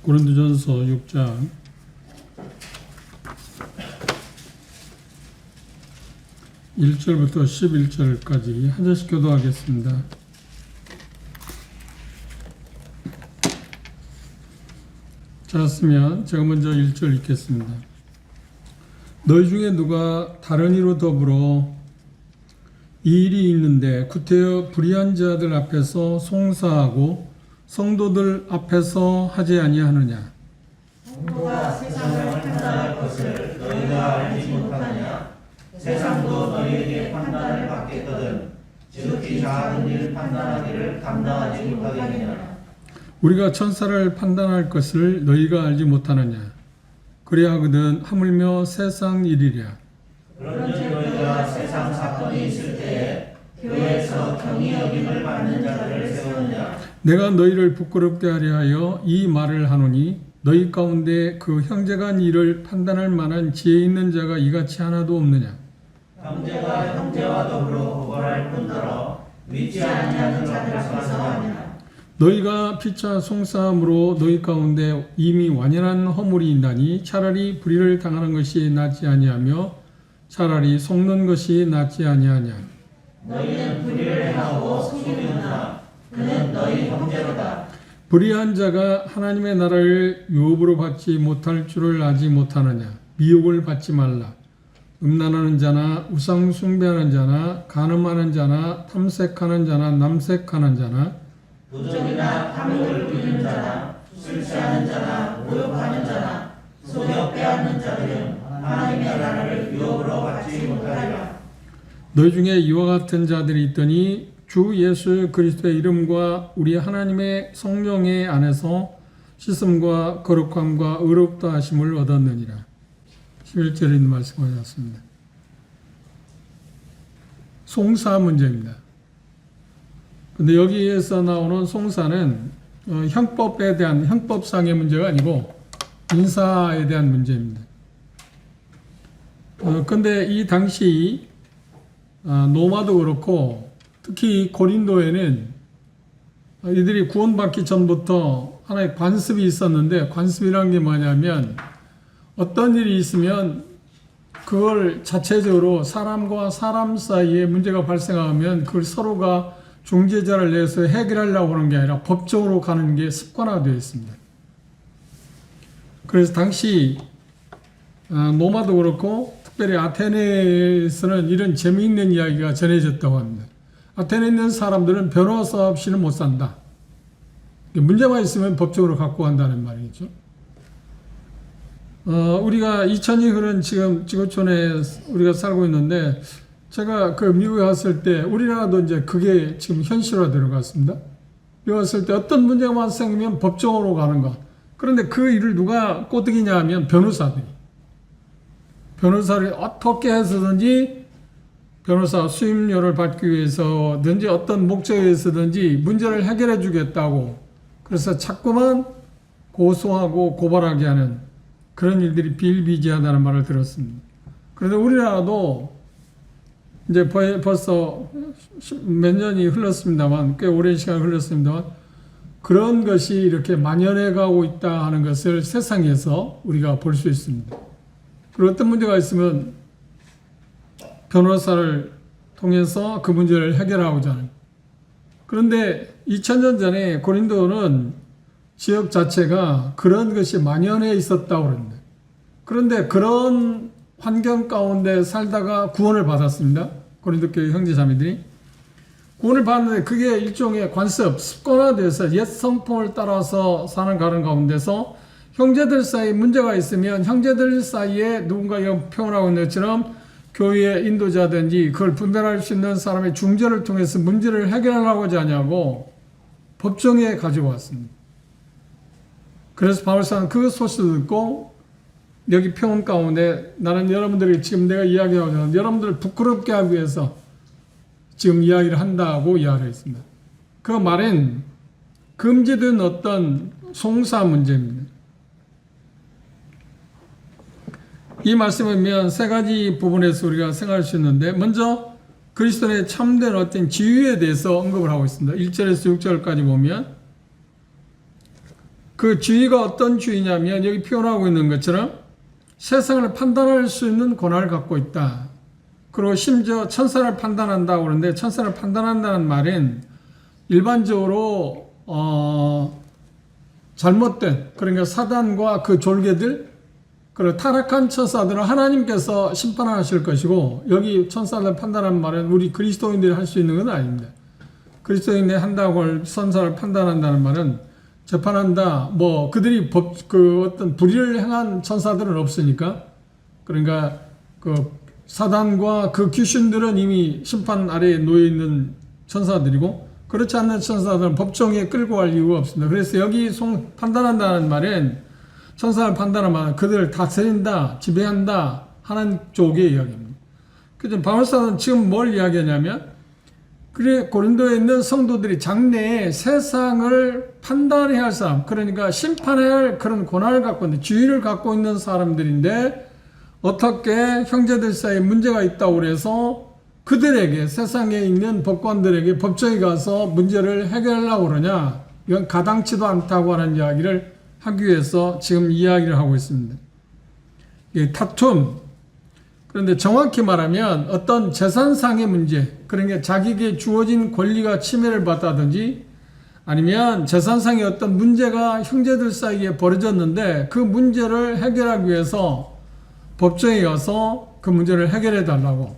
고린도전서 6장 1절부터 11절까지 한 절씩 교도하겠습니다. 찾았으면 제가 먼저 1절 읽겠습니다. 너희 중에 누가 다른 이로 더불어 이 일이 있는데 구태여 불의한 자들 앞에서 송사하고 성도들 앞에서 하지 아니하느냐? 성도가 세상을 판단할 것을 너희가 알지 못하느냐? 세상도 너희에게 판단을 받겠거든 지극히 작은 일 판단하기를 감당하지 못하겠느냐? 우리가 천사를 판단할 것을 너희가 알지 못하느냐? 그래야 하거든 하물며 세상 일이랴. 그런즉 너희가 세상 사건이 있을 때에 교회에서 경히 여김을 받는 자들을 세우느냐? 내가 너희를 부끄럽게 하려 하여 이 말을 하노니 너희 가운데 그 형제간 일을 판단할 만한 지혜 있는 자가 이같이 하나도 없느냐? 형제가 형제와 더불어 고발할 뿐더러 믿지 아니하는 자들 앞에서 하느냐? 너희가 피차 송사함으로 너희 가운데 이미 완연한 허물이 있나니 차라리 불의를 당하는 것이 낫지 아니하며 차라리 속는 것이 낫지 아니하냐? 너희는 불의를 행하고 속이는구나. 그는 너희 형제로다. 불의한 자가 하나님의 나라를 유업으로 받지 못할 줄을 알지 못하느냐? 미혹을 받지 말라. 음란하는 자나 우상 숭배하는 자나 간음하는 자나 탐색하는 자나 남색하는 자나 부정이나 탐욕을 부리는 자나 술 취하는 자나 모욕하는 자나 속여 빼앗는 자들은 하나님의 나라를 유업으로 받지 못하리라. 너희 중에 이와 같은 자들이 있더니 주 예수 그리스도의 이름과 우리 하나님의 성령의 안에서 씻음과 거룩함과 의롭다 하심을 얻었느니라. 11절에 있는 말씀하셨습니다. 송사 문제입니다. 근데 여기에서 나오는 송사는 형법에 대한 형법상의 문제가 아니고 인사에 대한 문제입니다. 근데 이 당시 로마도 그렇고 특히 고린도에는 이들이 구원받기 전부터 하나의 관습이 있었는데 관습이란 게 뭐냐면 어떤 일이 있으면 그걸 자체적으로 사람과 사람 사이에 문제가 발생하면 그걸 서로가 중재자를 내서 해결하려고 하는 게 아니라 법적으로 가는 게 습관화되어 있습니다. 그래서 당시 로마도 그렇고 특별히 아테네에서는 이런 재미있는 이야기가 전해졌다고 합니다. 아테네에 있는 사람들은 변호사 없이는 못 산다. 문제만 있으면 법적으로 갖고 간다는 말이죠. 우리가 2000이 흐른 지금 지구촌에 우리가 살고 있는데 제가 그 미국에 갔을 때 우리나라도 이제 그게 지금 현실화 들어갔습니다. 미국에 갔을 때 어떤 문제가 생기면 법정으로 가는 거. 그런데 그 일을 누가 꼬드기냐 하면 변호사들이. 변호사를 어떻게 해서든지 변호사 수임료를 받기 위해서든지 어떤 목적에 의해서든지 문제를 해결해 주겠다고 그래서 자꾸만 고소하고 고발하게 하는 그런 일들이 비일비재하다는 말을 들었습니다. 그런데 우리나라도 이제 벌써 몇 년이 흘렀습니다만 꽤 오랜 시간 흘렀습니다만 그런 것이 이렇게 만연해 가고 있다 하는 것을 세상에서 우리가 볼 수 있습니다. 그리고 어떤 문제가 있으면 변호사를 통해서 그 문제를 해결하고자 하는. 그런데 2000년 전에 고린도는 지역 자체가 그런 것이 만연해 있었다고 그럽니다. 그런데 그런 환경 가운데 살다가 구원을 받았습니다. 고린도 교회 형제자매들이. 구원을 받았는데 그게 일종의 관습, 습관화돼서 옛 성품을 따라서 사는 가는 가운데서 형제들 사이에 문제가 있으면 형제들 사이에 누군가 표현하고 있는 것처럼 교회의 인도자든지 그걸 분별할 수 있는 사람의 중재를 통해서 문제를 해결하려고 하지 않냐고 법정에 가지고 왔습니다. 그래서 바울사는 그 소식을 듣고 여기 표현 가운데 나는 여러분들이 지금 내가 이야기하고 있는 여러분들을 부끄럽게 하기 위해서 지금 이야기를 한다고 이야기를 했습니다. 그 말은 금지된 어떤 송사 문제입니다. 이 말씀을 보면 세 가지 부분에서 우리가 생각할 수 있는데 먼저 그리스도의 참된 어떤 지위에 대해서 언급을 하고 있습니다. 1절에서 6절까지 보면 그 그 주의가 어떤 주의냐면 여기 표현하고 있는 것처럼 세상을 판단할 수 있는 권한을 갖고 있다. 그리고 심지어 천사를 판단한다고 그러는데 천사를 판단한다는 말은 일반적으로 잘못된 그러니까 사단과 그 졸개들 그리고 타락한 천사들은 하나님께서 심판하실 것이고 여기 천사를 판단하는 말은 우리 그리스도인들이 할 수 있는 건 아닙니다. 그리스도인들이 한다고 천사를 판단한다는 말은 재판한다 뭐 그들이 어떤 불의를 행한 천사들은 없으니까 그러니까 그 사단과 그 귀신들은 이미 심판 아래에 놓여 있는 천사들이고 그렇지 않는 천사들은 법정에 끌고 갈 이유가 없습니다. 그래서 여기 판단한다는 말은 천사를 판단하는 말은 그들을 다스린다, 지배한다 하는 쪽의 이야기입니다. 그래서 바울사는 지금 뭘 이야기하냐면 그래 고린도에 있는 성도들이 장래에 세상을 판단해야 할 사람, 그러니까 심판해야 할 그런 권한을 갖고 있는 지위를 갖고 있는 사람들인데 어떻게 형제들 사이에 문제가 있다고 그래서 그들에게 세상에 있는 법관들에게 법정에 가서 문제를 해결하려고 그러냐 이건 가당치도 않다고 하는 이야기를 하기 위해서 지금 이야기를 하고 있습니다. 이 다툼 그런데 정확히 말하면 어떤 재산상의 문제 그러니까 자기에게 주어진 권리가 침해를 받다든지 아니면 재산상의 어떤 문제가 형제들 사이에 벌어졌는데 그 문제를 해결하기 위해서 법정에 가서 그 문제를 해결해 달라고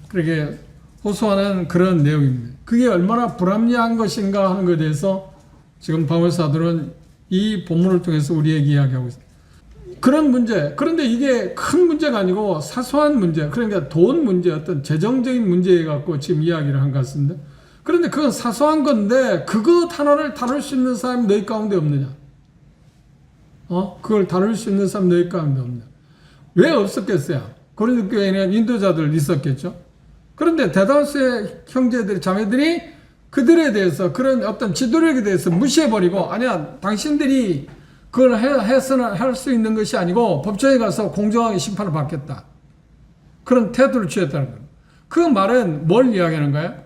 그렇게 호소하는 그런 내용입니다. 그게 얼마나 불합리한 것인가 하는 것에 대해서 지금 바울사들은 이 본문을 통해서 우리에게 이야기하고 있습니다. 그런 문제, 그런데 이게 큰 문제가 아니고 사소한 문제, 그러니까 돈 문제, 어떤 재정적인 문제 갖고 지금 이야기를 한 것 같습니다. 그런데 그건 사소한 건데 그것 하나를 다룰 수 있는 사람이 너희 가운데 없느냐? 그걸 다룰 수 있는 사람이 너희 가운데 없느냐? 왜 없었겠어요? 고린도 교회에는 인도자들 있었겠죠? 그런데 대다수의 형제들이 자매들이 그들에 대해서 그런 어떤 지도력에 대해서 무시해버리고 아니야 당신들이 그걸 해서는 할 수 있는 것이 아니고 법정에 가서 공정하게 심판을 받겠다. 그런 태도를 취했다는 거예요. 그 말은 뭘 이야기하는 거야?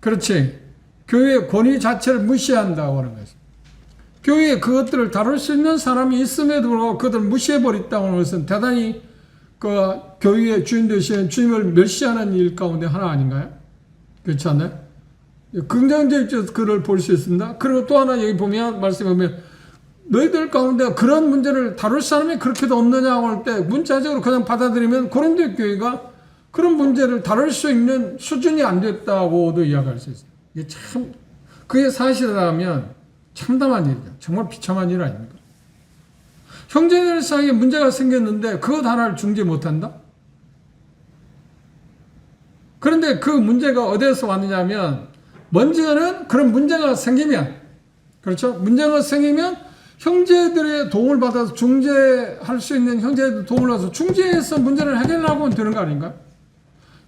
그렇지. 교회의 권위 자체를 무시한다고 하는 거죠. 교회에 그것들을 다룰 수 있는 사람이 있음에도 불구하고 그것을 무시해버렸다고 하는 것은 대단히 그 교회의 주인 되시는 주님을 멸시하는 일 가운데 하나 아닌가요? 그렇지 않나요? 긍정적인 글을 볼 수 있습니다. 그리고 또 하나 여기 보면 말씀해 보면 너희들 가운데 그런 문제를 다룰 사람이 그렇게도 없느냐고 할 때 문자적으로 그냥 받아들이면 고린도 교회가 그런 문제를 다룰 수 있는 수준이 안 됐다고도 이야기할 수 있어요. 이게 참 그게 사실이라면 참담한 일이죠. 정말 비참한 일 아닙니까? 형제들 사이에 문제가 생겼는데 그것 하나를 중지 못한다? 그런데 그 문제가 어디에서 왔느냐면 먼저는 그런 문제가 생기면 그렇죠? 문제가 생기면 형제들의 도움을 받아서 중재할 수 있는 형제들 도움을 받아서 중재해서 문제를 해결하고 되는 거 아닌가?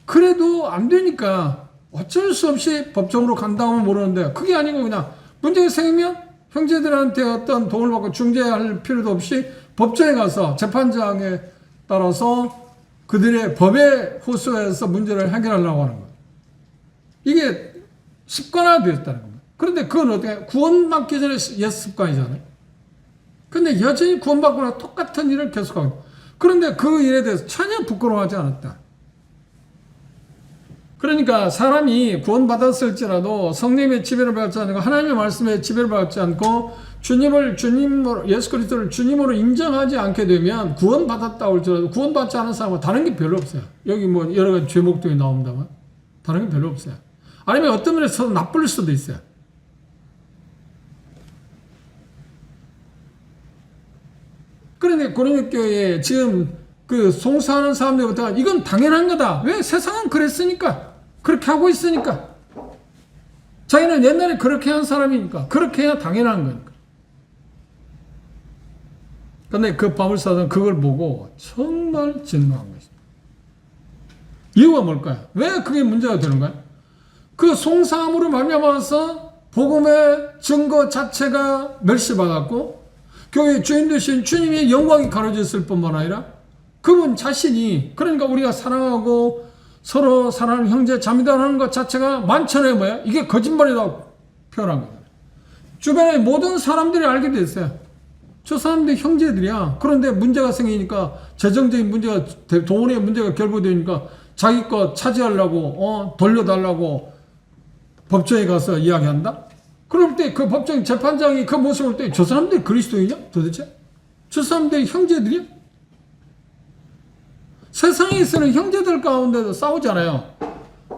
그래도 안 되니까 어쩔 수 없이 법정으로 간다고 하면 모르는데 그게 아니고 그냥 문제가 생기면 형제들한테 어떤 도움을 받고 중재할 필요도 없이 법정에 가서 재판장에 따라서 그들의 법에 호소해서 문제를 해결하려고 하는 거예요. 이게 습관화되었다는 겁니다. 그런데 그건 어떻게 구원받기 전에 옛 습관이잖아요. 근데 여전히 구원받거나 똑같은 일을 계속하고 그런데 그 일에 대해서 전혀 부끄러워하지 않았다. 그러니까 사람이 구원받았을지라도 성령의 지배를 받지 않고 하나님의 말씀에 지배를 받지 않고 주님으로 예수 그리스도를 주님으로 인정하지 않게 되면 구원받았다고 할지라도 구원받지 않은 사람은 다른 게 별로 없어요. 여기 뭐 여러 가지 죄목들이 나옵니다만 다른 게 별로 없어요. 아니면 어떤 면에서 나쁠 수도 있어요. 그런데 고린도 교회에 지금 그 송사하는 사람들부터 이건 당연한 거다. 왜? 세상은 그랬으니까. 그렇게 하고 있으니까. 자기는 옛날에 그렇게 한 사람이니까. 그렇게 해야 당연한 거니까. 그런데 그 바울사는 그걸 보고 정말 진노한 것입니다. 이유가 뭘까요? 왜 그게 문제가 되는 거야? 그 송사함으로 말미암아서 복음의 증거 자체가 멸시받았고 교회의 주인 되신 주님의 영광이 가려졌을 뿐만 아니라 그분 자신이 그러니까 우리가 사랑하고 서로 사랑하는 형제 자매다라는 것 자체가 만천하에 뭐야? 이게 거짓말이라고 표현한 거예요. 주변의 모든 사람들이 알게 됐어요. 저 사람들이 형제들이야. 그런데 문제가 생기니까 재정적인 문제가, 돈의 문제가 결부되니까 자기 거 차지하려고 돌려달라고 법정에 가서 이야기한다. 그럴 때 그 법정 재판장이 그 모습을 볼 때 저 사람들이 그리스도이냐 도대체? 저 사람들이 형제들이야? 세상에서는 형제들 가운데도 싸우잖아요.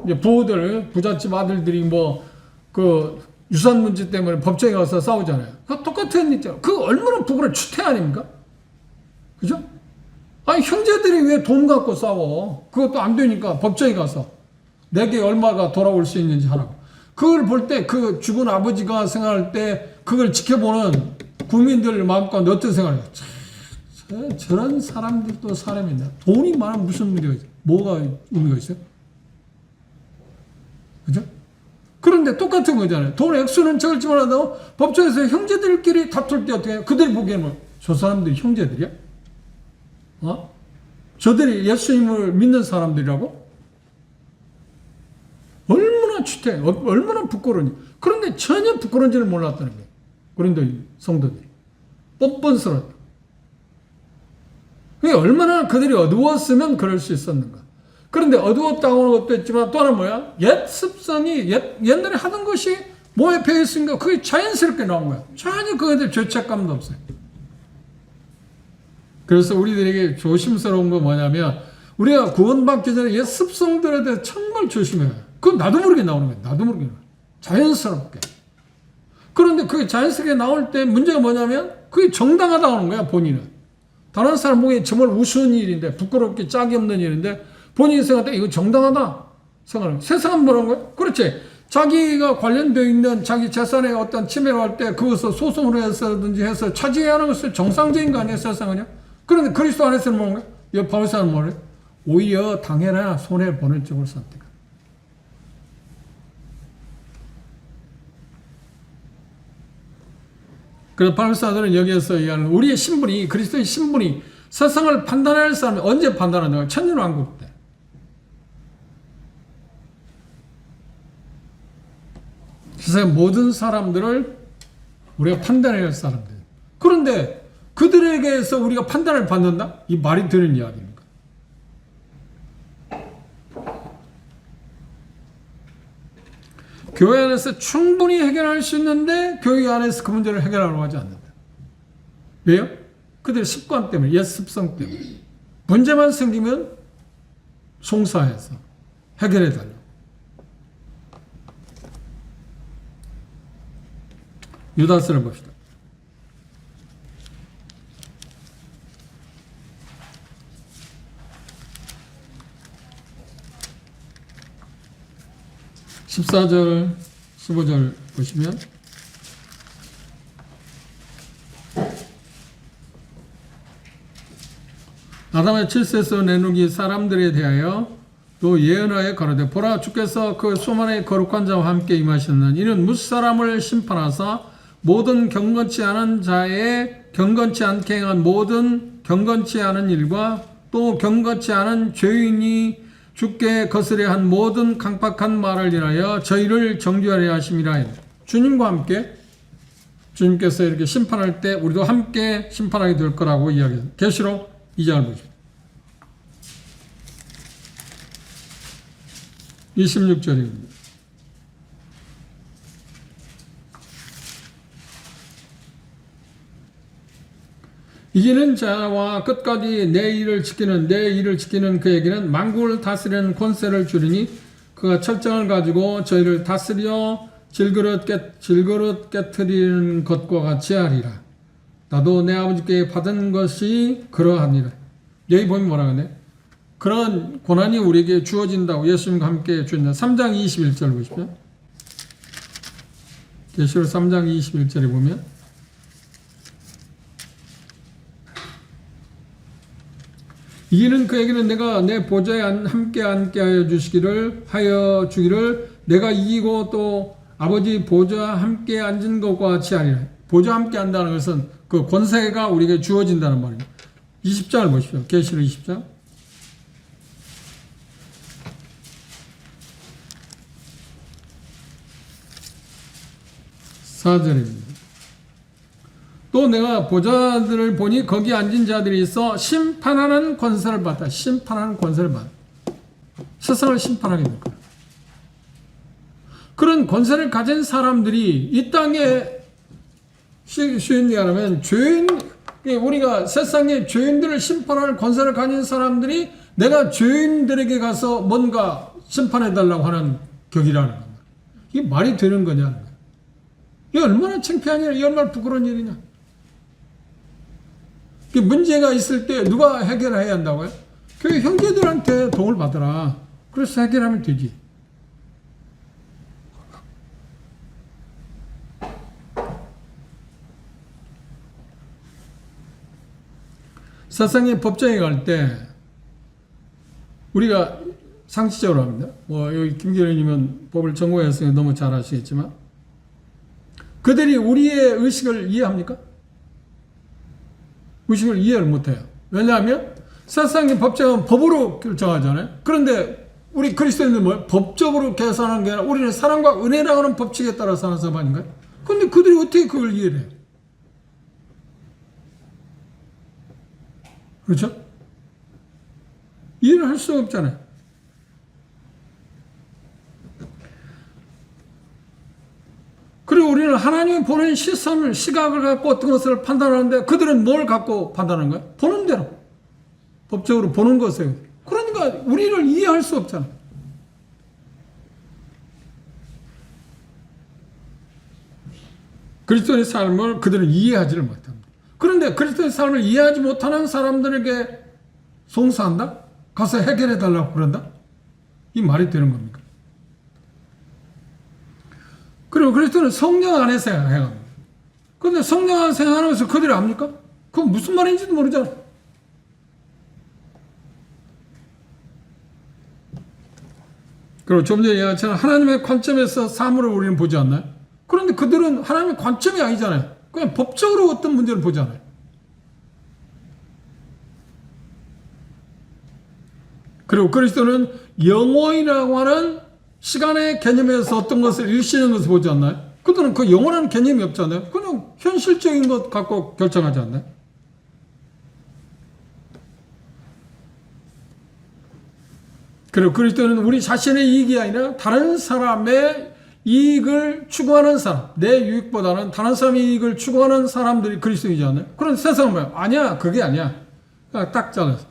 이제 부호들, 부잣집 아들들이 그 유산 문제 때문에 법정에 가서 싸우잖아요. 그 똑같은 일이죠. 그 얼마나 부끄러운 추태 아닙니까? 그죠? 아니, 형제들이 왜 돈 갖고 싸워? 그것도 안 되니까 법정에 가서 내게 얼마가 돌아올 수 있는지 하라고. 그걸 볼 때 그 죽은 아버지가 생각할 때 그걸 지켜보는 국민들 마음가운데 어떤 생각을 해요? 저런 사람들도 사람이냐? 돈이 많으면 무슨 문제가 있어요? 뭐가 의미가 있어요? 그죠? 그런데 똑같은 거잖아요. 돈 액수는 적을지 몰라도 법정에서 형제들끼리 다툴 때 어떻게 해요? 그들이 보기에는 저 사람들이 형제들이야? 저들이 예수님을 믿는 사람들이라고? 얼마나 추태, 얼마나 부끄러운지. 그런데 전혀 부끄러운지를 몰랐다는 거예요. 고린도 성도들이. 뻔뻔스러웠다. 그게 얼마나 그들이 어두웠으면 그럴 수 있었는가. 그런데 어두웠다고 하는 것도 있지만 또 하나는 뭐야? 옛 습성이 옛날에 하던 것이 몸에 배어있으니까 그게 자연스럽게 나온 거야. 전혀 그들의 죄책감도 없어요. 그래서 우리들에게 조심스러운 건 뭐냐면 우리가 구원받기 전에 옛 습성들에 대해서 정말 조심해야 해요. 그건 나도 모르게 나오는 거예요. 나도 모르게. 자연스럽게. 그런데 그게 자연스럽게 나올 때 문제가 뭐냐면 그게 정당하다고 하는 거야, 본인은. 다른 사람 보기에 정말 우스운 일인데, 부끄럽게 짝이 없는 일인데, 본인이 생각할 때 이거 정당하다 생각하는 거야. 세상은 뭐라는 거야? 그렇지. 자기가 관련되어 있는 자기 재산에 어떤 침해를 할 때 그것을 소송을 해서든지 해서 차지해야 하는 것은 정상적인 거 아니야, 세상은요? 그런데 그리스도 안에서는 뭐라는 거야? 이 바울사는 뭐래? 오히려 당해라 손해보는 쪽을 선택한다. 그래서 바울사들은 여기에서 얘기하는 우리의 신분이, 그리스도의 신분이 세상을 판단할 사람이 언제 판단하는가? 천년왕국 때. 세상의 모든 사람들을 우리가 판단해야 할 사람들. 그런데 그들에게서 우리가 판단을 받는다? 이 말이 되는 이야기입니까? 교회 안에서 충분히 해결할 수 있는데 교회 안에서 그 문제를 해결하려고 하지 않는다. 왜요? 그들의 습관 때문에, 옛 습성 때문에. 문제만 생기면 송사해서 해결해달라고. 유다스를 봅시다. (14절) (15절) 보시면 아담의 칠세에서 내누기 사람들에 대하여 또 예언하여 가로되 보라 주께서 그 수만의 거룩한 자와 함께 임하셨는 이는 무사람을 심판하사 모든 경건치 않은 자의 경건치 않게 행한 모든 경건치 않은 일과 또 경건치 않은 죄인이 주께 거스려 한 모든 강팍한 말을 인하여 저희를 정죄하려 하심이라. 주님과 함께 주님께서 이렇게 심판할 때 우리도 함께 심판하게 될 거라고 이야기해요. 계시록 2장을 보십시오. 26절입니다. 이기는 자와 끝까지 내 일을 지키는 그에게는 만국을 다스리는 권세를 주리니 그가 철장을 가지고 저희를 다스려 질그릇 깨트리는 것과 같이 하리라. 나도 내 아버지께 받은 것이 그러하니라. 여기 보면 뭐라 그러네? 그런 고난이 우리에게 주어진다고 예수님과 함께 주신다. 3장 21절 보십시오. 계시록 3장 21절에 보면 이는 그에게는 내가 내 보좌에 함께 앉게 하여 주기를 내가 이기고 또 아버지 보좌 함께 앉은 것과 같이 하리라. 보좌 함께 한다는 것은 그 권세가 우리에게 주어진다는 말이에요. 20장을 보십시오. 계시록 20장. 4절입니다. 또 내가 보좌들을 보니 거기 앉은 자들이 있어 심판하는 권세를 받다. 심판하는 권세를 받다. 세상을 심판하게 될 거야. 그런 권세를 가진 사람들이 이 땅에 쉬운 얘기하면 우리가 세상의 죄인들을 심판할 권세를 가진 사람들이 내가 죄인들에게 가서 뭔가 심판해달라고 하는 격이라는 겁니다. 이게 말이 되는 거냐는 거예요. 이게 얼마나 창피한 일이야. 이게 얼마나 부끄러운 일이냐. 문제가 있을 때 누가 해결해야 한다고요? 교회 형제들한테 도움을 받으라. 그래서 해결하면 되지. 세상의 법정에 갈 때 우리가 상식적으로 합니다. 여기 김기현님은 법을 전공했으니 너무 잘 아시겠지만 그들이 우리의 의식을 이해합니까? 의식을 이해를 못해요. 왜냐하면 세상의 법정은 법으로 결정하잖아요. 그런데 우리 그리스도인들은 뭐예요? 법적으로 계산하는 게 아니라 우리는 사랑과 은혜라고 하는 법칙에 따라 사는 사람 아닌가요? 그런데 그들이 어떻게 그걸 이해를 해요? 그렇죠? 이해를 할 수가 없잖아요. 그리고 우리는 하나님이 보는 시각을 갖고 어떤 것을 판단하는데 그들은 뭘 갖고 판단하는 거예요? 보는 대로. 법적으로 보는 것이에요. 그러니까 우리를 이해할 수 없잖아요. 그리스도의 삶을 그들은 이해하지를 못합니다. 그런데 그리스도의 삶을 이해하지 못하는 사람들에게 송사한다? 가서 해결해 달라고 그런다? 이 말이 되는 겁니까? 그리고 그리스도는 성령 안에서 행합니다. 그런데 성령 안에서 행하면서 그들이 압니까? 그건 무슨 말인지도 모르잖아. 그리고 좀 전에 얘기했지만 하나님의 관점에서 사물을 우리는 보지 않나요? 그런데 그들은 하나님의 관점이 아니잖아요. 그냥 법적으로 어떤 문제를 보잖아요. 그리고 그리스도는 영원이라고 하는 시간의 개념에서 어떤 것을 일시는 것을 보지 않나요? 그들은 그 영원한 개념이 없잖아요. 그냥 현실적인 것 갖고 결정하지 않나요? 그리고 그리스도는 우리 자신의 이익이 아니라 다른 사람의 이익을 추구하는 사람, 내 유익보다는 다른 사람의 이익을 추구하는 사람들이 그리스도이지 않나요? 그런데 세상은 뭐야? 아니야, 그게 아니야. 딱 잘라서.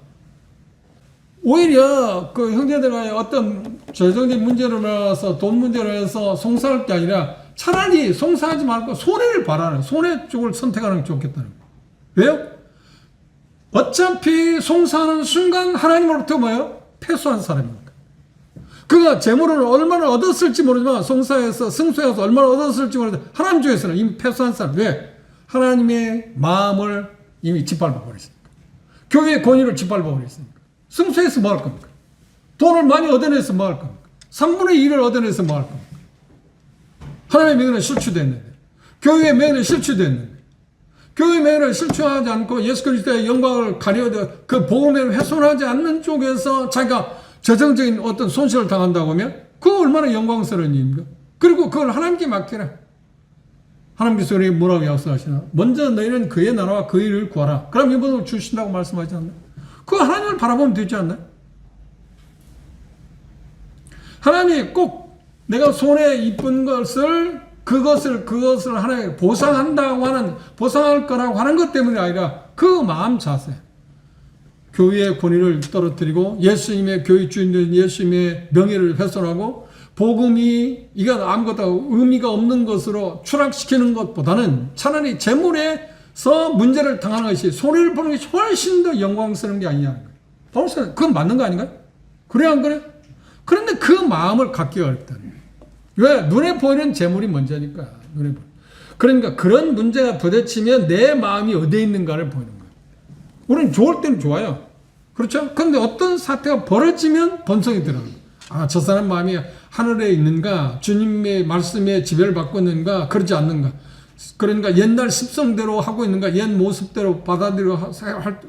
오히려 그 형제들과의 어떤 재정적인 문제로 인해서 돈 문제로 인해서 송사할 게 아니라 차라리 송사하지 말고 손해를 바라는, 손해 쪽을 선택하는 게 좋겠다는 거예요. 왜요? 어차피 송사하는 순간 하나님으로부터 뭐예요? 패소한 사람입니다. 그가 재물을 얼마나 얻었을지 모르지만 송사에서 승소해서 얼마나 얻었을지 모르지만 하나님 쪽에서는 이미 패소한 사람. 왜? 하나님의 마음을 이미 짓밟아 버렸으니까. 교회의 권위를 짓밟아 버렸으니까. 승소해서 뭐 할 겁니까? 돈을 많이 얻어내서 뭐 할 겁니까? 3분의 1을 얻어내서 뭐 할 겁니까? 하나님의 명예는 실추됐는데, 교회의 명예는 실추됐는데, 교회의 명예를 실추하지 않고 예수 그리스도의 영광을 가려도 그 복음을 훼손하지 않는 쪽에서 자기가 재정적인 어떤 손실을 당한다고 하면 그거 얼마나 영광스러운 일입니까? 그리고 그걸 하나님께 맡겨라. 하나님께서 우리에게 뭐라고 약속하시나? 먼저 너희는 그의 나라와 그 일을 구하라. 그럼 이분을 주신다고 말씀하지 않나요? 그거 하나님을 바라보면 되지 않나요? 하나님이 꼭 내가 손에 이쁜 그것을 하나님께 보상한다고 하는, 보상할 거라고 하는 것 때문이 아니라 그 마음 자세. 교회의 권위를 떨어뜨리고 예수님의 교회 주인된 예수님의 명예를 훼손하고 복음이 이건 아무것도 의미가 없는 것으로 추락시키는 것보다는 차라리 재물에서 문제를 당하는 것이 손해를 보는 것이 훨씬 더 영광스러운 게 아니냐는 거예요. 바울은 그건 맞는 거 아닌가요? 그래 안 그래? 그런데 그 마음을 갖기가 어렵다는 거예요. 왜? 눈에 보이는 재물이 먼저니까. 눈에 보이는. 그러니까 그런 문제가 부딪히면 내 마음이 어디에 있는가를 보이는 거예요. 우리는 좋을 때는 좋아요. 그렇죠? 그런데 어떤 사태가 벌어지면 본성이 들어가요. 아, 저 사람 마음이 하늘에 있는가? 주님의 말씀에 지배를 받고 있는가? 그러지 않는가? 그러니까 옛날 습성대로 하고 있는가? 옛 모습대로 받아들이고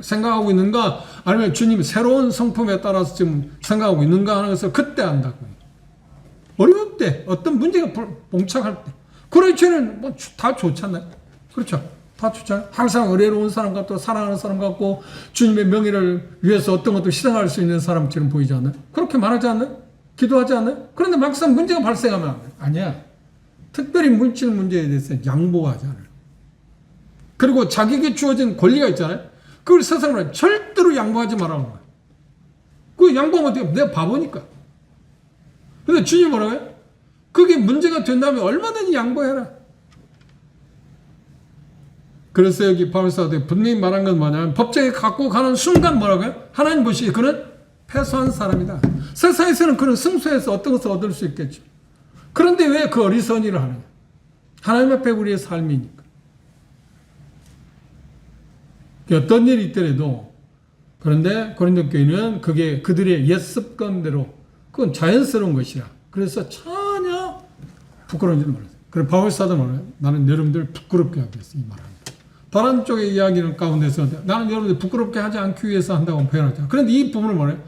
생각하고 있는가? 아니면 주님 새로운 성품에 따라서 지금 생각하고 있는가 하는 것을 그때 안다고. 어려울 때, 어떤 문제가 봉착할 때. 그럴 때는 뭐 다 좋잖아요. 그렇죠? 다 좋잖아요. 항상 의뢰로운 사람 같고 사랑하는 사람 같고 주님의 명예를 위해서 어떤 것도 희생할 수 있는 사람처럼 보이지 않나요? 그렇게 말하지 않나요? 기도하지 않나요? 그런데 막상 문제가 발생하면 아니야. 특별히 물질 문제에 대해서 양보하지 않아요. 그리고 자기에게 주어진 권리가 있잖아요. 그걸 세상으로 절대로 양보하지 말라는 거예요. 그 양보하면 어떻게 내가 바보니까. 근데 주님이 뭐라고요? 그게 문제가 된다면 얼마든지 양보해라. 그래서 여기 바울사도 분명히 말한 건 뭐냐면 법정에 갖고 가는 순간 뭐라고요? 하나님 보시기에 그는 패소한 사람이다. 세상에서는 그는 승소해서 어떤 것을 얻을 수 있겠죠. 그런데 왜 그 어리석은 일을 하느냐? 하나님 앞에 우리의 삶이니까. 어떤 일이 있더라도 그런데 고린도 교회는 그게 그들의 옛 습관대로 그건 자연스러운 것이라. 그래서 전혀 부끄러운 줄 몰랐어요. 그래서 바울사도 말해요. 나는 여러분들 부끄럽게 하겠어. 이 말합니다. 다른 쪽의 이야기는 가운데서 나는 여러분들 부끄럽게 하지 않기 위해서 한다고 표현하죠. 그런데 이 부분을 뭐래요?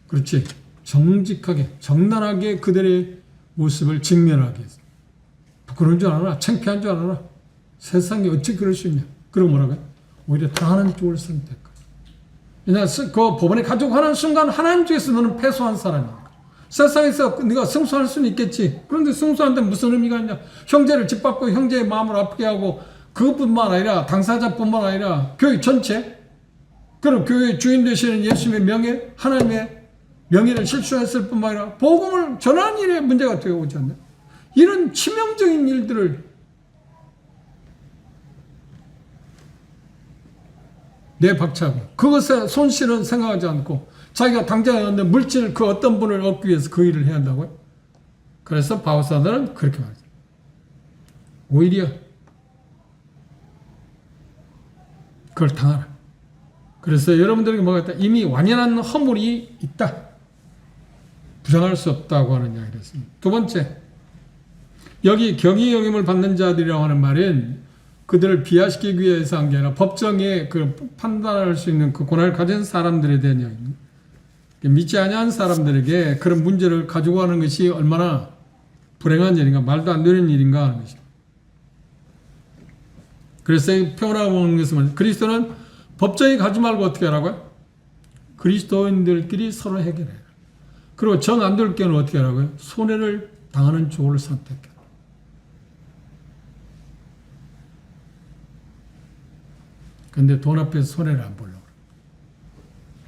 그렇지. 정직하게, 정나하게 그들의 모습을 직면하게 했어요. 부끄러운 줄 알아라. 창피한 줄 알아라. 세상에 어찌 그럴 수 있냐. 그리고 뭐라고요? 오히려 당하는 쪽을 선택하라. 왜냐하면 그 법원에 가지고 가는 순간 하나님 쪽에서 너는 패소한 사람이야. 세상에서 네가 승소할 수는 있겠지. 그런데 승소하는데 무슨 의미가 있냐. 형제를 짓밟고 형제의 마음을 아프게 하고 그것뿐만 아니라 당사자뿐만 아니라 교회 전체 그럼 교회의 주인 되시는 예수님의 명예 하나님의 명예를 실추했을 뿐만 아니라 복음을 전하는 일에 문제가 되어 오지 않나요? 이런 치명적인 일들을 내박차고 그것에 손실은 생각하지 않고 자기가 당장에 얻는 물질 그 어떤 분을 얻기 위해서 그 일을 해야 한다고요? 그래서 바울사들은 그렇게 말하죠. 오히려 그걸 당하라. 그래서 여러분들에게 뭐가 있다? 이미 완연한 허물이 있다. 부정할 수 없다고 하는 이야기를 했습니다. 두 번째, 여기 경위 여김을 받는 자들이라고 하는 말은 그들을 비하시키기 위해서 한 게 아니라 법정에 그 판단할 수 있는 그 권한을 가진 사람들에 대한 이야기입니다. 믿지 아니한 사람들에게 그런 문제를 가지고 가는 것이 얼마나 불행한 일인가, 말도 안 되는 일인가 하는 것입니다. 그래서 표현하고 보는 것은 그리스도는 법정에 가지 말고 어떻게 하라고요? 그리스도인들끼리 서로 해결해라. 그리고 정 안 될 경우는 어떻게 하라고요? 손해를 당하는 쪽을 선택해라. 근데 돈 앞에서 손해를 안 보려고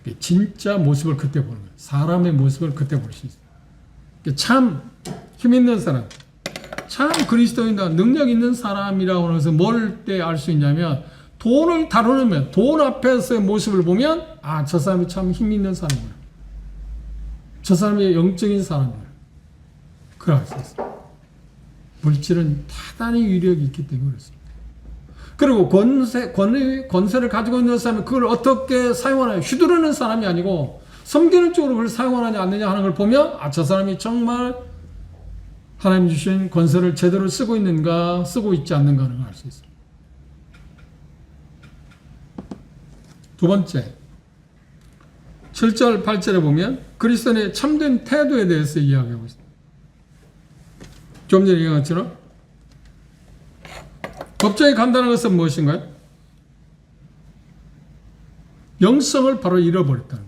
그래. 진짜 모습을 그때 보는 거예요. 사람의 모습을 그때 볼 수 있어요. 참 힘 있는 사람, 참 그리스도인다, 능력 있는 사람이라고 해서 뭘 때 알 수 있냐면 돈을 다루면 돈 앞에서의 모습을 보면 아, 저 사람이 참 힘 있는 사람이구나. 저 사람이 영적인 사람이구나. 그걸 알 수 있어요. 물질은 대단히 위력이 있기 때문에 그렇습니다. 그리고 권세를 가지고 있는 사람이 그걸 어떻게 사용하냐. 휘두르는 사람이 아니고 섬기는 쪽으로 그걸 사용하느냐 않느냐 하는 걸 보면 아, 저 사람이 정말 하나님 주신 권세를 제대로 쓰고 있는가 쓰고 있지 않는가 하는 걸 알 수 있습니다. 두 번째, 7절 8절에 보면 그리스도인의 참된 태도에 대해서 이야기하고 있습니다. 좀 전에 얘기한 것처럼 법정에 간다는 것은 무엇인가요? 영성을 바로 잃어버렸다는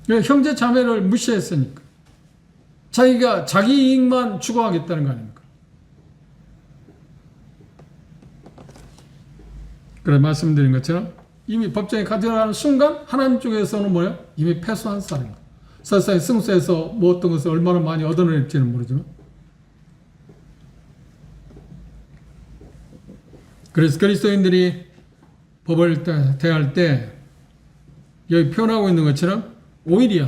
겁니다. 형제 자매를 무시했으니까. 자기가 자기 이익만 추구하겠다는 거 아닙니까? 그래 말씀드린 것처럼 이미 법정에 가져가는 순간 하나님 쪽에서는 뭐예요? 이미 패소한 사람입니다. 세상에 승소해서 뭐 어떤 것을 얼마나 많이 얻어낼지는 모르지만 그래서 그리스도인들이 법을 대할 때 여기 표현하고 있는 것처럼 오히려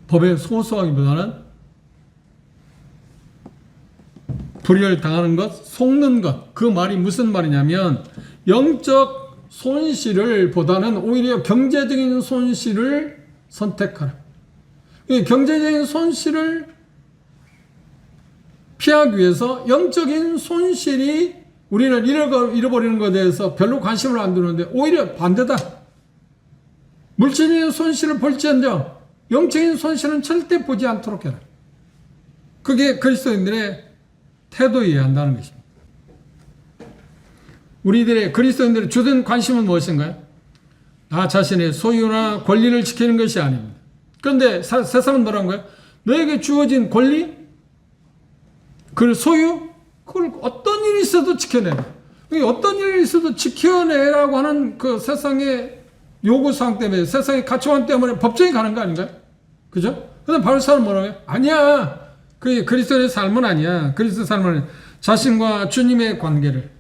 법에 소소하기보다는 불의를 당하는 것, 속는 것. 그 말이 무슨 말이냐면 영적 손실을 보다는 오히려 경제적인 손실을 선택하라. 경제적인 손실을 피하기 위해서 영적인 손실이 우리는 잃어버리는 것에 대해서 별로 관심을 안 두는데 오히려 반대다. 물질적인 손실을 볼지언정 영적인 손실은 절대 보지 않도록 해라. 그게 그리스도인들의 태도여야 한다는 것입니다. 우리들의 그리스도인들의 주된 관심은 무엇인가요? 나 자신의 소유나 권리를 지키는 것이 아닙니다. 그런데 세상은 뭐라는 거예요? 너에게 주어진 권리, 그 소유, 그걸 어떤 일이 있어도 지켜내라. 어떤 일이 있어도 지켜내라고 하는 그 세상의 요구사항 때문에, 세상의 가치관 때문에 법정에 가는 거 아닌가요? 그죠? 근데 바리새인은 뭐라고 해요? 아니야. 그 그리스도의 삶은 아니야. 그리스도의 삶은 자신과 주님의 관계를,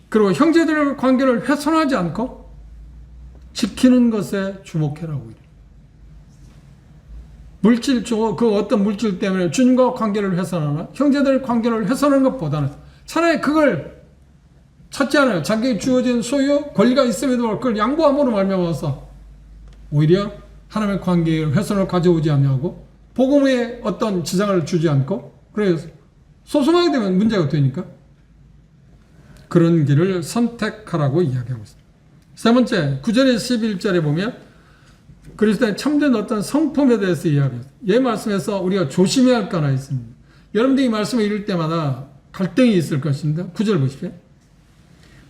그리고 형제들의 관계를 훼손하지 않고 지키는 것에 주목해라고. 물질, 그 어떤 물질 때문에 주님과 관계를 훼손하나 형제들의 관계를 훼손하는 것보다는 차라리 그걸 찾지 않아요. 자기에게 주어진 소유, 권리가 있음에도 불구하고 그걸 양보함으로 말미암아서 오히려 하나님의 관계의 훼손을 가져오지 않냐고, 복음에 어떤 지장을 주지 않고, 그래서 소송하게 되면 문제가 되니까 그런 길을 선택하라고 이야기하고 있습니다. 세 번째, 9절에서 11절에 보면 그리스도의 참된 어떤 성품에 대해서 이야기합니다. 이 말씀에서 우리가 조심해야 할 거 하나 있습니다. 여러분들이 이 말씀을 읽을 때마다 갈등이 있을 것입니다. 9절 보십시오.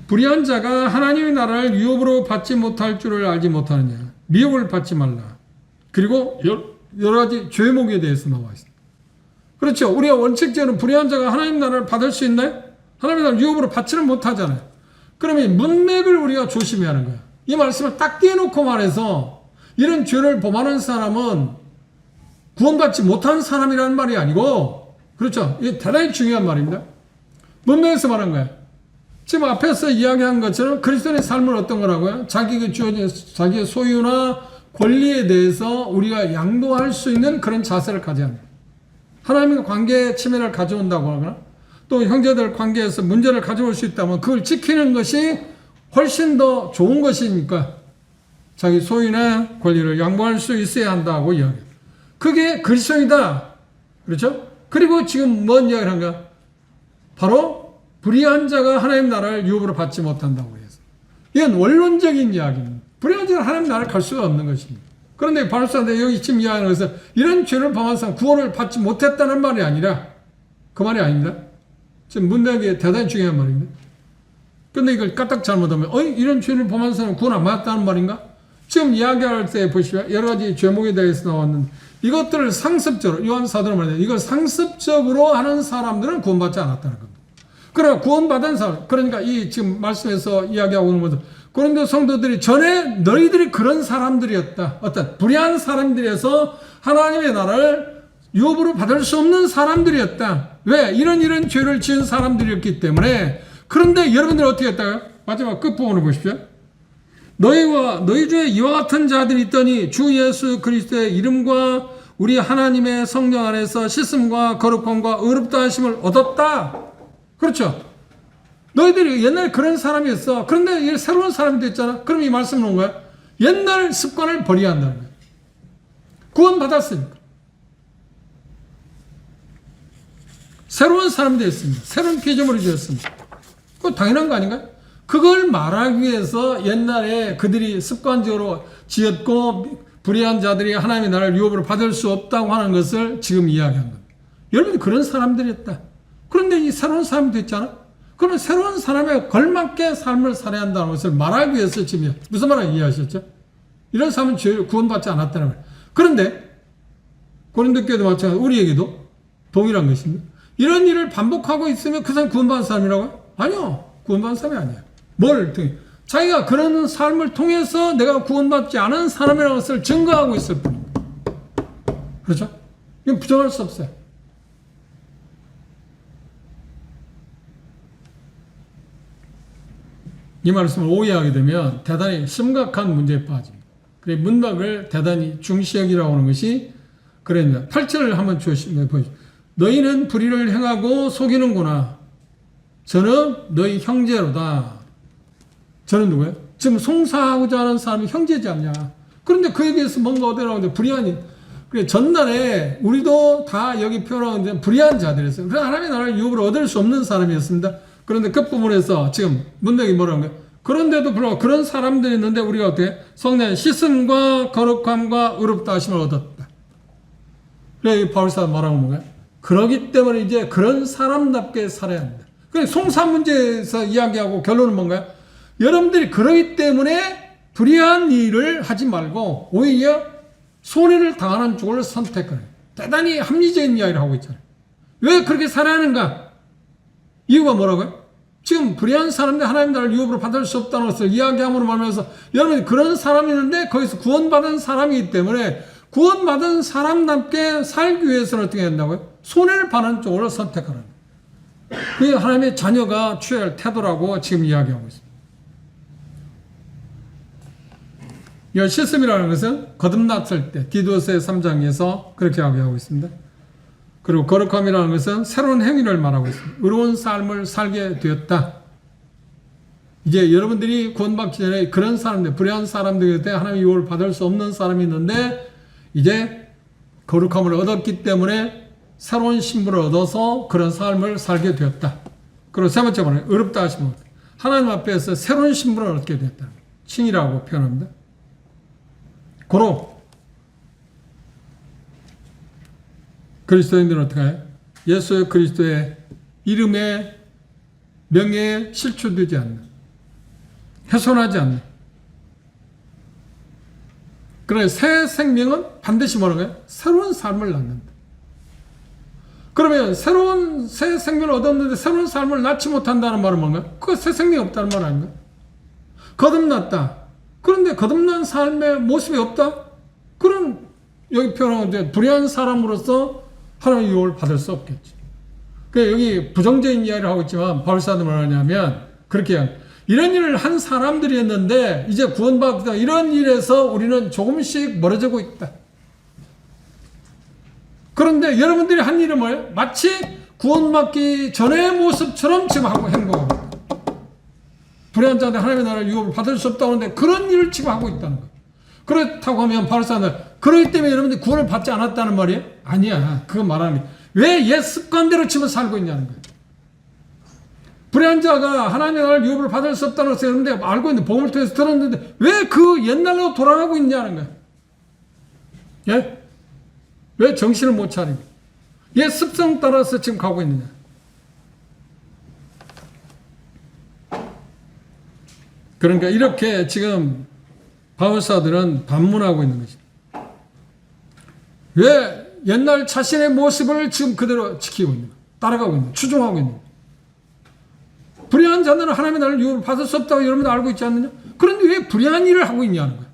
불의한 자가 하나님의 나라를 유업으로 받지 못할 줄을 알지 못하느냐. 미혹을 받지 말라. 그리고 여러 가지 죄목에 대해서 나와 있습니다. 그렇죠. 우리가 원칙적으로 불의한 자가 하나님 나라를 받을 수 있나요? 하나님의 나라를 유업으로 받지는 못하잖아요. 그러면 문맥을 우리가 조심해야 하는 거예요. 이 말씀을 딱 떼놓고 말해서 이런 죄를 범하는 사람은 구원받지 못하는 사람이라는 말이 아니고, 그렇죠. 이게 대단히 중요한 말입니다. 문맥에서 말한 거예요. 지금 앞에서 이야기한 것처럼 그리스도의 삶은 어떤 거라고요? 자기에게 주어진 자기의 소유나 권리에 대해서 우리가 양도할 수 있는 그런 자세를 가져야 합니다. 하나님과 관계에 침해를 가져온다고 하거나 또 형제들 관계에서 문제를 가져올 수 있다면 그걸 지키는 것이 훨씬 더 좋은 것이니까 자기 소유나 권리를 양보할 수 있어야 한다고 이야기해요. 그게 그리스도이다. 그렇죠? 그리고 지금 뭔 이야기를 한가? 바로 불의한 자가 하나님 나라를 유업으로 받지 못한다고 해서. 이건 원론적인 이야기입니다. 불의한 자가 하나님 나라를 갈 수가 없는 것입니다. 그런데 바리새인들 여기 지금 이야기하는 것은 이런 죄를 범한 사람 구원을 받지 못했다는 말이 아니라 그 말이 아닙니다. 지금 문맥이 대단히 중요한 말입니다. 근데 이걸 까딱 잘못하면 이런 죄를 범한 사람은 구원 안 받았다는 말인가? 지금 이야기할 때 보시면 여러 가지 죄목에 대해서 나왔는데 이것들을 상습적으로 요한 사도는 말이에요. 이걸 상습적으로 하는 사람들은 구원받지 않았다는 겁니다. 그러나 구원받은 사람, 그러니까 이 지금 말씀에서 이야기하고 있는 것은 고린도 성도들이 전에 너희들이 그런 사람들이었다. 어떤 불의한 사람들에서 하나님의 나라를 유업으로 받을 수 없는 사람들이었다. 왜? 이런 죄를 지은 사람들이었기 때문에. 그런데 여러분들이 어떻게 했다고요? 마지막 끝부분을 보십시오. 너희 중에 이와 같은 자들이 있더니 주 예수 그리스도의 이름과 우리 하나님의 성령 안에서 씻음과 거룩함과 의롭다 하심을 얻었다. 그렇죠. 너희들이 옛날에 그런 사람이었어. 그런데 새로운 사람이 됐잖아. 그럼 이 말씀은 온 거야. 옛날 습관을 버려야 한다는 거야. 구원받았으니까. 새로운 사람이 됐습니다. 새로운 피조물이 되었습니다. 그거 당연한 거 아닌가요? 그걸 말하기 위해서 옛날에 그들이 습관적으로 지었고 불의한 자들이 하나님의 나라를 유업으로 받을 수 없다고 하는 것을 지금 이야기한 겁니다. 여러분이 그런 사람들이었다. 그런데 이 새로운 사람이 됐잖아. 그러면 새로운 사람에 걸맞게 삶을 살아야 한다는 것을 말하기 위해서 지금 무슨 말을 이해하셨죠? 이런 사람은 죄를 구원받지 않았다는 거예요. 그런데 고린도 교회도 마찬가지로 우리에게도 동일한 것입니다. 이런 일을 반복하고 있으면 그 사람이 구원받은 사람이라고요? 아니요. 구원받은 사람이 아니에요. 뭘 통해? 자기가 그런 삶을 통해서 내가 구원받지 않은 사람이라는 것을 증거하고 있을 뿐입니다. 그렇죠? 이건 부정할 수 없어요. 이 말씀을 오해하게 되면 대단히 심각한 문제에 빠집니다. 그래 문맥을 대단히 중시 여기라고 하는 것이 그랬습니다. 8절을 한번 보시죠. 너희는 불의를 행하고 속이는구나. 저는 너희 형제로다. 저는 누구예요? 지금 송사하고자 하는 사람이 형제지 않냐. 그런데 그에 대해서 뭔가 어디라고 하는데 불의하니. 그래 전날에 우리도 다 여기 표현하는데 불의한 자들이었어요. 그래서 하나님의 나라를 유업으로 얻을 수 없는 사람이었습니다. 그런데 끝부분에서 지금 문맥이 뭐라는 거예요? 그런데도 불구하고 그런 사람들이 있는데 우리가 어떻게 성령 씻음과 거룩함과 의롭다 하심을 얻었다. 그래 바울사도 말하는 건가요? 그러기 때문에 이제 그런 사람답게 살아야 합니다. 그 송사 문제에서 이야기하고 결론은 뭔가요? 여러분들이 그러기 때문에 불의한 일을 하지 말고 오히려 손해를 당하는 쪽을 선택하는, 대단히 합리적인 이야기를 하고 있잖아요. 왜 그렇게 살아야 하는가? 이유가 뭐라고요? 지금 불의한 사람들 하나님 나라를 유업으로 받을 수 없다는 것을 이야기함으로 말하면서 여러분이 그런 사람이 있는데 거기서 구원받은 사람이기 때문에 구원받은 사람답게 살기 위해서는 어떻게 한다고요? 손해를 파는 쪽으로 선택하는, 그게 하나님의 자녀가 취해야 할 태도라고 지금 이야기하고 있습니다. 이 실습이라는 것은 거듭났을 때 디도스의 3장에서 그렇게 이야기하고 있습니다. 그리고 거룩함이라는 것은 새로운 행위를 말하고 있습니다. 의로운 삶을 살게 되었다. 이제 여러분들이 구원받기 전에 그런 사람들, 불의한 사람들에 대해 하나님의 유업을 받을 수 없는 사람이 있는데 이제 거룩함을 얻었기 때문에 새로운 신분을 얻어서 그런 삶을 살게 되었다. 그리고 세 번째 번에 어렵다 하시면 하나님 앞에서 새로운 신분을 얻게 되었다. 칭이라고 표현합니다. 고로 그리스도인들은 어떻게 해요? 예수 그리스도의 이름에 명예에 실추되지 않는, 훼손하지 않는. 그래 새 생명은 반드시 뭐라고요? 새로운 삶을 낳는다. 그러면 새 생명을 얻었는데 새로운 삶을 낳지 못한다는 말은 뭔가요? 그 새 생명이 없다는 말 아닌가요? 거듭났다. 그런데 거듭난 삶의 모습이 없다? 그럼 여기 표현하는 불의한 사람으로서 하나님의 유업을 받을 수 없겠지. 그러니까 여기 부정적인 이야기를 하고 있지만 바울사는 뭐냐면 그렇게 이런 일을 한 사람들이었는데 이제 구원받다 이런 일에서 우리는 조금씩 멀어지고 있다. 그런데 여러분들이 한 일은 뭐예요? 마치 구원받기 전의 모습처럼 지금 하고 행동하고 있다. 불의한 자한테 하나님의 나라를 유업을 받을 수 없다고 하는데 그런 일을 지금 하고 있다는 거예요. 그렇다고 하면 바울사는 그렇기 때문에 여러분들이 구원을 받지 않았다는 말이에요? 아니야. 그거 말하는 게 왜 옛 습관대로 지금 살고 있냐는 거예요. 불의한 자가 하나님의 나라를 유업을 받을 수 없다는 것을 여러분들이 알고 있는데 복음을 통해서 들었는데 왜 그 옛날로 돌아가고 있냐는 거예요. 예? 왜 정신을 못 차리고 옛 습성 따라서 지금 가고 있느냐. 그러니까 이렇게 지금 바울사들은 반문하고 있는 것입니다. 왜 옛날 자신의 모습을 지금 그대로 지키고 있는 거예요. 따라가고 있는 거예요. 추종하고 있는 거예요. 불의한 자들은 하나님의 나라를 유업을 받을 수 없다고 여러분들 알고 있지 않느냐? 그런데 왜 불의한 일을 하고 있냐는 거예요.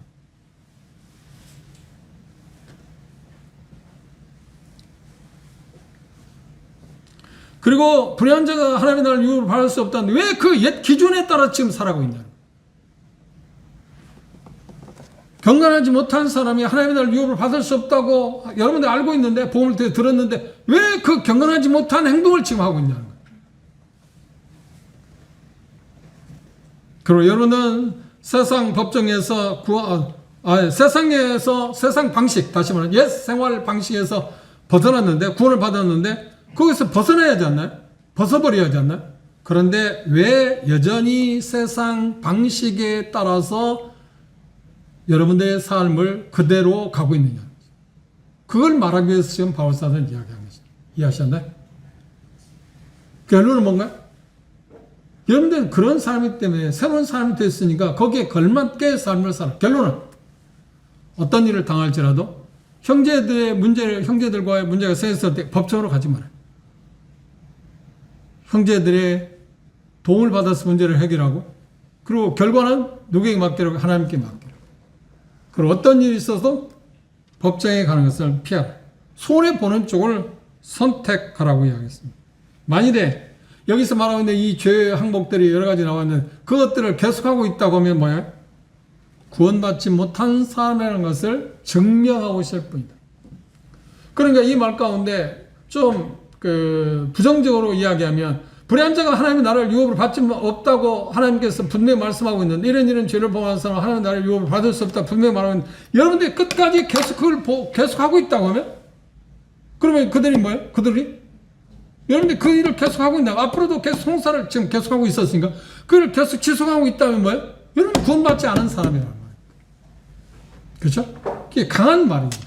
그리고 불의한 자가 하나님의 나라를 유업을 받을 수 없다는데 왜 그 옛 기준에 따라 지금 살아가고 있냐는 거예요. 경건하지 못한 사람이 하나님의 나라를 유업을 받을 수 없다고 여러분들 알고 있는데 복음을 들었는데 왜 그 경건하지 못한 행동을 지금 하고 있냐는 거예요. 그리고 여러분은 세상 법정에서 세상 방식, 다시 말하면 옛 생활 방식에서 벗어났는데 구원을 받았는데 거기서 벗어나야 하지 않나요? 벗어버려야 하지 않나요? 그런데 왜 여전히 세상 방식에 따라서 여러분들의 삶을 그대로 가고 있느냐. 그걸 말하기 위해서 지금 바울사는 이야기한 것입니다. 이해하셨나요? 결론은 뭔가요? 여러분들은 그런 사람이기 때문에 새로운 사람이 됐으니까 거기에 걸맞게 삶을 살아. 결론은 어떤 일을 당할지라도 형제들과의 문제가 생겼을 때 법정으로 가지 말아요. 형제들의 도움을 받아서 문제를 해결하고 그리고 결과는 누구에게 맡기라고? 하나님께 맡기라고. 그리고 어떤 일이 있어도 법정에 가는 것을 피하라. 손해보는 쪽을 선택하라고 이야기했습니다. 만일에 여기서 말하고 있는 이 죄의 항목들이 여러 가지 나왔는데 그것들을 계속하고 있다고 하면 뭐예요? 구원받지 못한 사람이라는 것을 증명하고 있을 뿐이다. 그러니까 이 말 가운데 좀 부정적으로 이야기하면 불의한 자가 하나님의 나라를 유업을 받지 없다고 하나님께서 분명히 말씀하고 있는데 이런 죄를 범하는 사람은 하나님의 나라를 유업을 받을 수 없다 분명히 말하고 있는데 여러분들이 끝까지 계속 그걸 계속하고 있다고 하면 그러면 그들이 뭐예요? 여러분들이 그 일을 계속하고 있나? 앞으로도 계속 송사를 지금 계속하고 있었으니까 그걸 계속 지속하고 있다면 뭐예요? 여러분 구원받지 않은 사람이라는 말이에요. 그렇죠? 그게 강한 말입니다.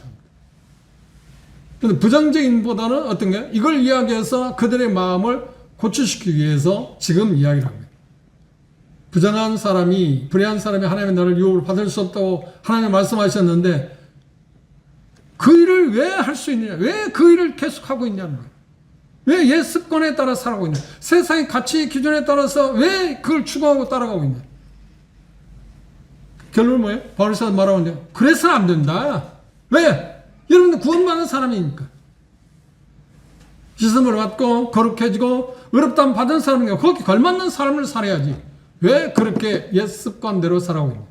근데 부정적인 보다는 어떤 거예요? 이걸 이야기해서 그들의 마음을 고치시키기 위해서 지금 이야기를 합니다. 부정한 사람이, 불의한 사람이 하나님의 나라를 유업으로 받을 수 없다고 하나님 말씀하셨는데 그 일을 왜 할 수 있느냐? 왜 그 일을 계속하고 있냐는 거예요. 왜 옛 습관에 따라 살아가고 있냐? 세상의 가치 기준에 따라서 왜 그걸 추구하고 따라가고 있냐? 결론은 뭐예요? 바울사도 말하고 있는데 그래서는 안 된다. 왜? 여러분들 구원받는 사람이니까. 씻음을 받고 거룩해지고 의롭다함 받은 사람이니까 거기 걸맞는 삶을 살아야지. 왜 그렇게 옛 습관대로 살아가고 있냐?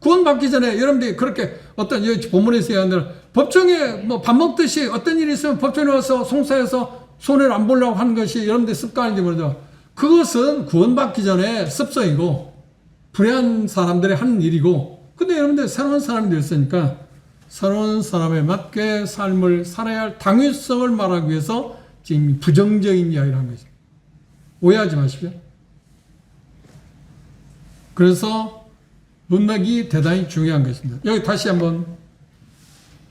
구원받기 전에 여러분들이 그렇게 어떤 여기 본문에서 얘기한 대로 법정에 뭐 밥 먹듯이 어떤 일이 있으면 법정에 와서 송사해서 손해를 안 보려고 하는 것이 여러분들의 습관인지 모르죠. 그것은 구원받기 전에 습성이고 불의한 사람들이 하는 일이고, 근데 여러분들 새로운 사람이 됐으니까 새로운 사람에 맞게 삶을 살아야 할 당위성을 말하기 위해서 지금 부정적인 이야기를 한 것입니다. 오해하지 마십시오. 그래서 문맥이 대단히 중요한 것입니다. 여기 다시 한번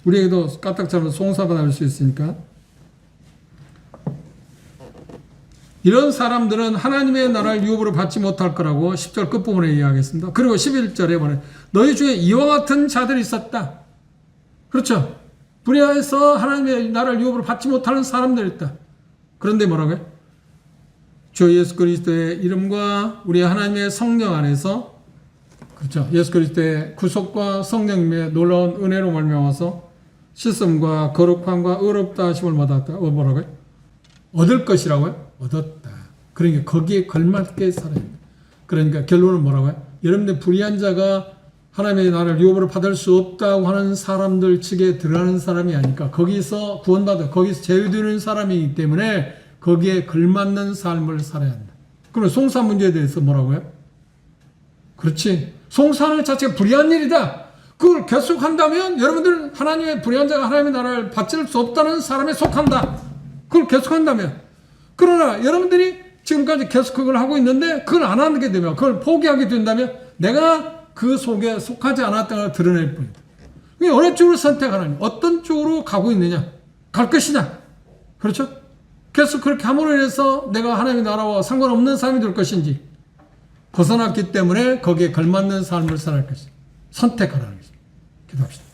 우리에게도 까딱처럼 송사받을 수 있으니까, 이런 사람들은 하나님의 나라를 유업으로 받지 못할 거라고 10절 끝부분에 이야기하겠습니다. 그리고 11절에 보면 너희 중에 이와 같은 자들이 있었다. 그렇죠. 불의하여서 하나님의 나라를 유업으로 받지 못하는 사람들이 있다. 그런데 뭐라고요? 주 예수 그리스도의 이름과 우리 하나님의 성령 안에서, 그렇죠, 예수 그리스도의 구속과 성령님의 놀라운 은혜로 말미암아서 씻음과 거룩함과 의롭다 하심을 받았다. 뭐라고요? 얻을 것이라고요? 얻었다. 그러니까 거기에 걸맞게 살아야 됩니다. 그러니까 결론은 뭐라고요? 여러분들 불의한 자가 하나님의 나라를 유업으로 받을 수 없다고 하는 사람들 측에 들어가는 사람이 아니까 거기서 구원받아 거기서 제외되는 사람이기 때문에 거기에 걸맞는 삶을 살아야 한다. 그럼 송사 문제에 대해서 뭐라고요? 그렇지. 송사하는 자체가 불의한 일이다. 그걸 계속한다면 여러분들은 하나님의 불의한 자가 하나님의 나라를 받을 수 없다는 사람에 속한다. 그걸 계속한다면. 그러나 여러분들이 지금까지 계속 그걸 하고 있는데 그걸 안 하게 되면, 그걸 포기하게 된다면 내가 그 속에 속하지 않았다는 걸 드러낼 뿐이다. 어느 쪽으로 선택하느냐, 어떤 쪽으로 가고 있느냐, 갈 것이냐. 그렇죠? 계속 그렇게 함으로 인해서 내가 하나님의 나라와 상관없는 삶이 될 것인지, 벗어났기 때문에 거기에 걸맞는 삶을 살아갈 것이다. 선택하라는 것입니다. 기도합시다.